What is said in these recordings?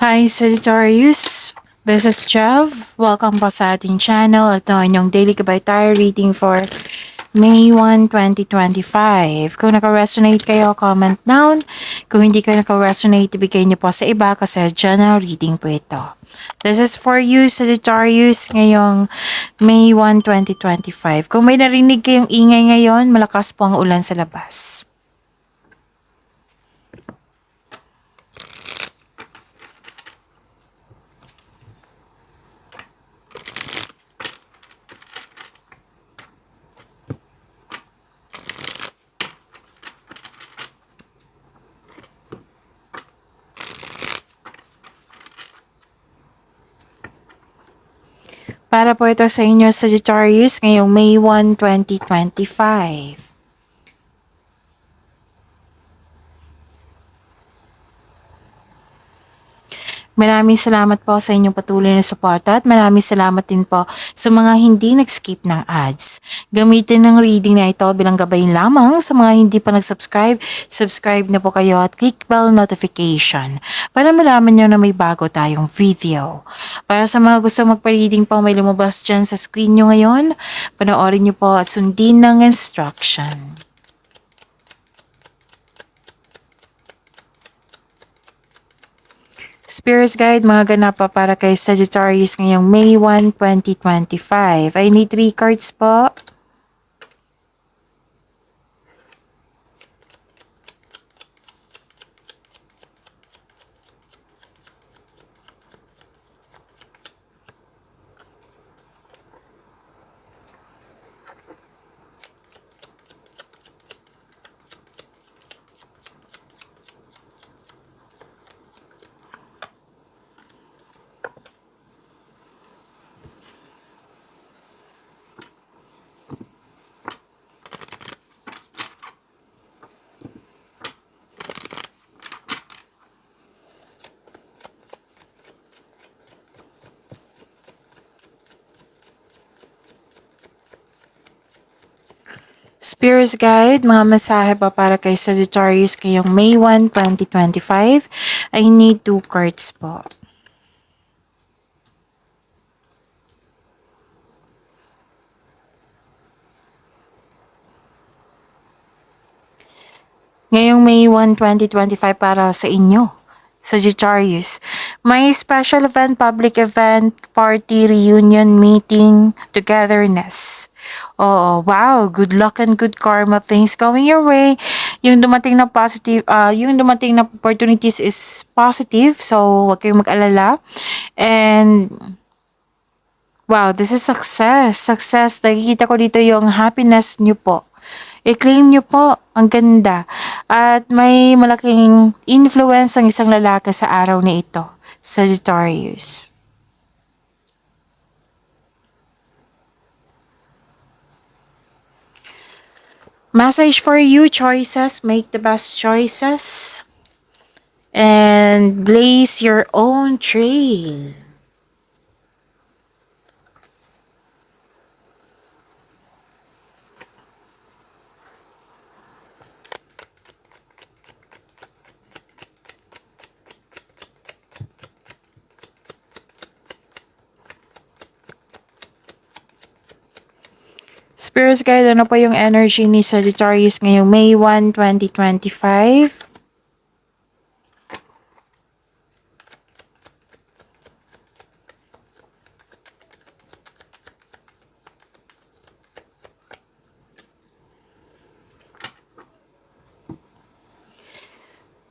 Hi, Sagittarius. This is Jeff. Welcome po sa ating channel. Ito ang inyong daily kabay-tayo reading for May 1, 2025. Kung naka-resonate kayo, comment down. Kung hindi kayo naka-resonate, ibigay niyo po sa iba kasi general reading po ito. This is for you, Sagittarius, ngayong May 1, 2025. Kung may narinig kayong ingay ngayon, malakas po ang ulan sa labas. Para po ito sa inyo, Sagittarius, ngayong May 1, 2025. Maraming salamat po sa inyong patuloy na suporta at maraming salamat din po sa mga hindi nag-skip ng ads. Gamitin ng reading na ito bilang gabay lamang sa mga hindi pa nag-subscribe. Subscribe na po kayo at click bell notification para malaman nyo na may bago tayong video. Para sa mga gusto magpa-reading po, may lumabas dyan sa screen nyo ngayon. Panoorin nyo po at sundin ng instruction. Spirits Guide, mga ganapa para kay Sagittarius ngayong May 1, 2025. I need 3 cards po. Spirits Guide, mga mensahe pa para kay Sagittarius ngayong May 1, 2025. I need 2 cards po. Ngayong May 1, 2025 para sa inyo, Sagittarius. May special event, public event, party, reunion, meeting, togetherness. Oh, wow, good luck and good karma things coming your way. Yung dumating na positive, yung dumating na opportunities is positive, so huwag kayong mag-alala. And wow, this is success. Success. Nakikita ko dito yung happiness nyo po. I-claim nyo po. Ang ganda. At may malaking influence ang isang lalaki sa araw na ito. Sagittarius. Message for you, choices. Make the best choices. And blaze your own trail. Spirits Guide, ano po yung energy ni Sagittarius ngayong May 1, 2025?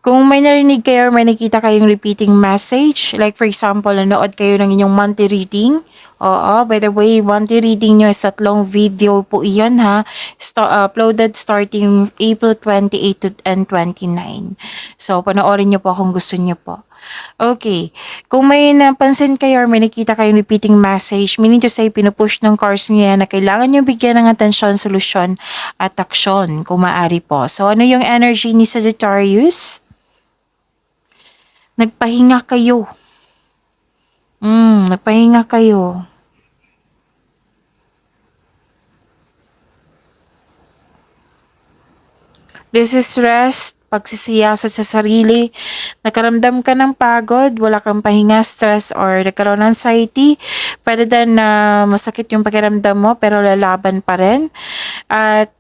Kung may narinig kayo or may nakita kayong repeating message, like for example, nanood kayo ng inyong monthly reading. Oo, by the way, monthly reading nyo is 3 video po iyon ha. Uploaded starting April 28 and 29. So, panoorin nyo po kung gusto nyo po. Okay. Kung may napansin kayo or may nakita kayong repeating message, meaning to say, pinupush ng cards niya na kailangan nyo bigyan ng atensyon, solusyon, at aksyon kung maaari po. So, ano yung energy ni Sagittarius? Nagpahinga kayo. Nagpahinga kayo. This is rest, pagsisiyasat sa sarili. Nakaramdam ka ng pagod, wala kang pahinga, stress, or nagkaroon ng anxiety. Pwede din na masakit yung pakiramdam mo pero lalaban pa rin. At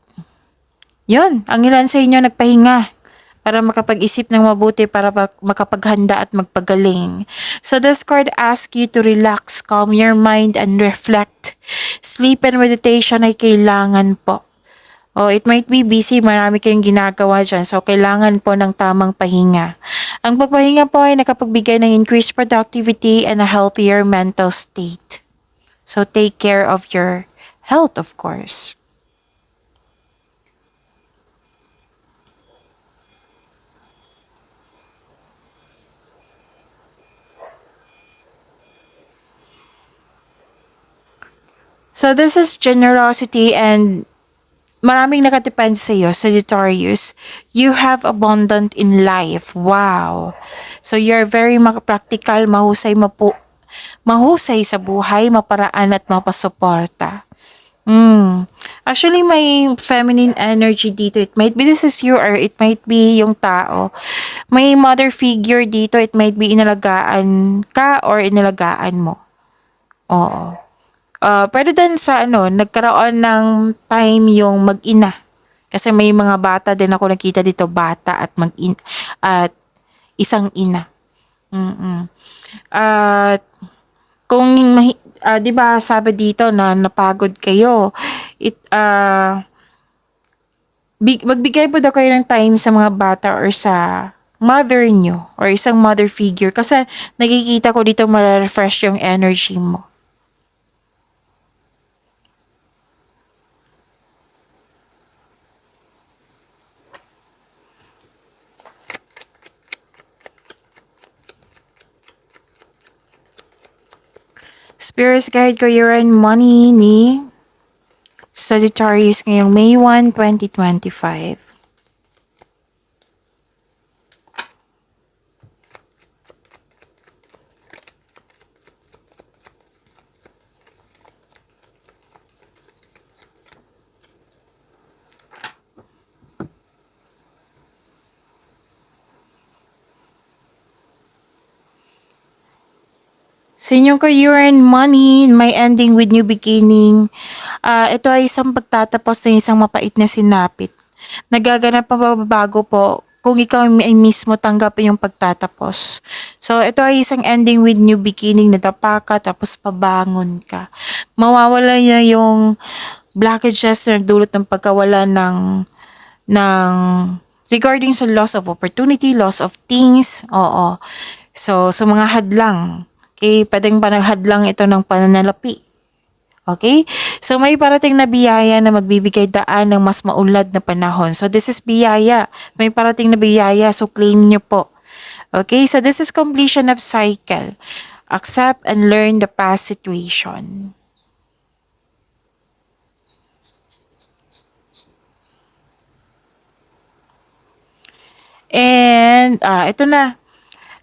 yun, ang ilan sa inyo nagpahinga para makapag-isip ng mabuti para makapaghanda at magpagaling. So this card asks you to relax, calm your mind, and reflect. Sleep and meditation ay kailangan po. Oh, it might be busy, marami kayong ginagawa dyan. So, kailangan po ng tamang pahinga. Ang pagpahinga po ay nakapagbigay ng increased productivity and a healthier mental state. So, take care of your health, of course. So, this is generosity and maraming nakadepende sa iyo, Sagittarius. You have abundant in life. Wow. So, you're very practical, mahusay sa buhay, maparaan at mapasuporta. Actually, may feminine energy dito. It might be this is you or it might be yung tao. May mother figure dito. It might be inalagaan ka or inalagaan mo. Oo. Pwede din sa nagkaroon ng time yung mag-ina. Kasi may mga bata din ako nakita dito, bata at at isang ina. At kung 'di ba sabi dito na napagod kayo, magbigay po daw kayo ng time sa mga bata or sa mother nyo or isang mother figure kasi nakikita ko dito ma-refresh yung energy mo. Spirits Guide Career and Money ni Sagittarius ngayong May 1, 2025. Sa inyong career and money, may ending with new beginning. Ito ay isang pagtatapos ng isang mapait na sinapit. Nagaganap pa bago po kung ikaw ay mismo tanggap yung pagtatapos. So, ito ay isang ending with new beginning, nadapa ka, tapos pabangon ka. Mawawala na yung blockages na dulot ng pagkawala ng regarding sa loss of opportunity, loss of things, oo. So, sa mga hadlang, okay, pwedeng panaghadlang ito ng pananalapi. Okay? So, may parating na biyaya na magbibigay daan ng mas maunlad na panahon. So, this is biyaya. May parating na biyaya. So, claim nyo po. Okay? So, this is completion of cycle. Accept and learn the past situation. And, ito na.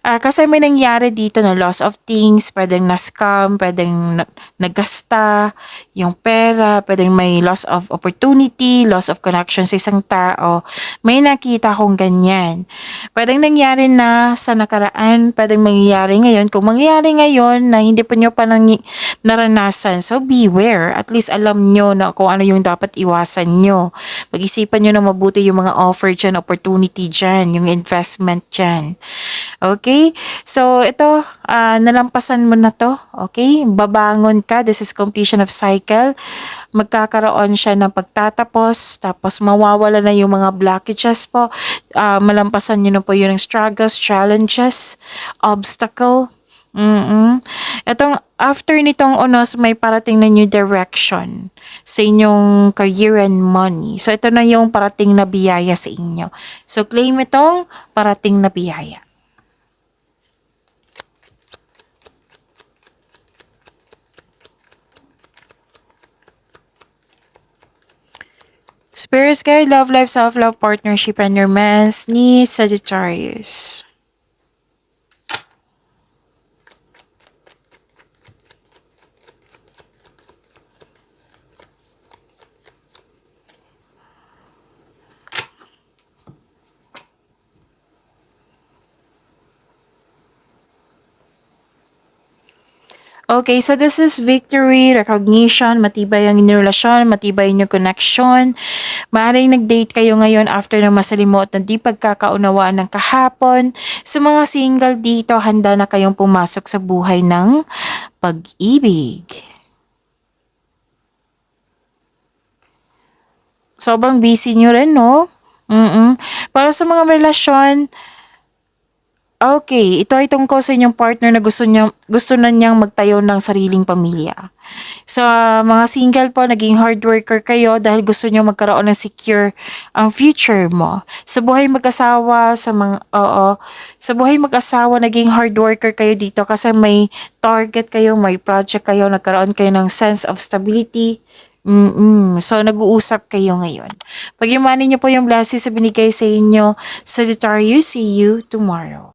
Kasi may nangyari dito na loss of things, pwedeng na-scam, pwedeng nagasta yung pera, pwedeng may loss of opportunity, loss of connection sa isang tao. May nakita akong ganyan. Pwedeng nangyari na sa nakaraan, pwedeng mangyayari ngayon. Kung mangyayari ngayon na hindi pa nyo pa naranasan, so beware. At least alam nyo na kung ano yung dapat iwasan nyo. Pag-isipan nyo na mabuti yung mga offer dyan, opportunity dyan, yung investment dyan. Okay? So, ito, nalampasan mo na to. Okay? Babangon ka. This is completion of cycle. Magkakaroon siya ng pagtatapos. Tapos, mawawala na yung mga blockages po. Malampasan nyo na po yung struggles, challenges, obstacle. Itong, after nitong unos, may parating na new direction sa inyong career and money. So, ito na yung parating na biyaya sa inyo. So, claim itong parating na biyaya. Spirits Guide, Love Life, Self-Love, Partnership, and Romance ni Sagittarius. Okay, so this is victory, recognition, matibay ang inyong relasyon, matibay ang inyong connection. Maaaring nag-date kayo ngayon after ng masalimot na di pagkakaunawaan ng kahapon. Sa mga single dito, handa na kayong pumasok sa buhay ng pag-ibig. Sobrang busy nyo rin, no? Para sa mga relasyon, okay, ito ay tungkol sa inyong partner na gusto na niyang magtayo ng sariling pamilya. Sa mga single po, naging hard worker kayo dahil gusto niyo magkaroon ng secure ang future mo. Sa buhay mag-asawa, sa buhay mag-asawa, naging hard worker kayo dito kasi may target kayo, may project kayo, nagkaroon kayo ng sense of stability. So, nag-uusap kayo ngayon. Pag-imanin niyo po yung blessings sa binigay sa inyo, Sagittarius, see you tomorrow.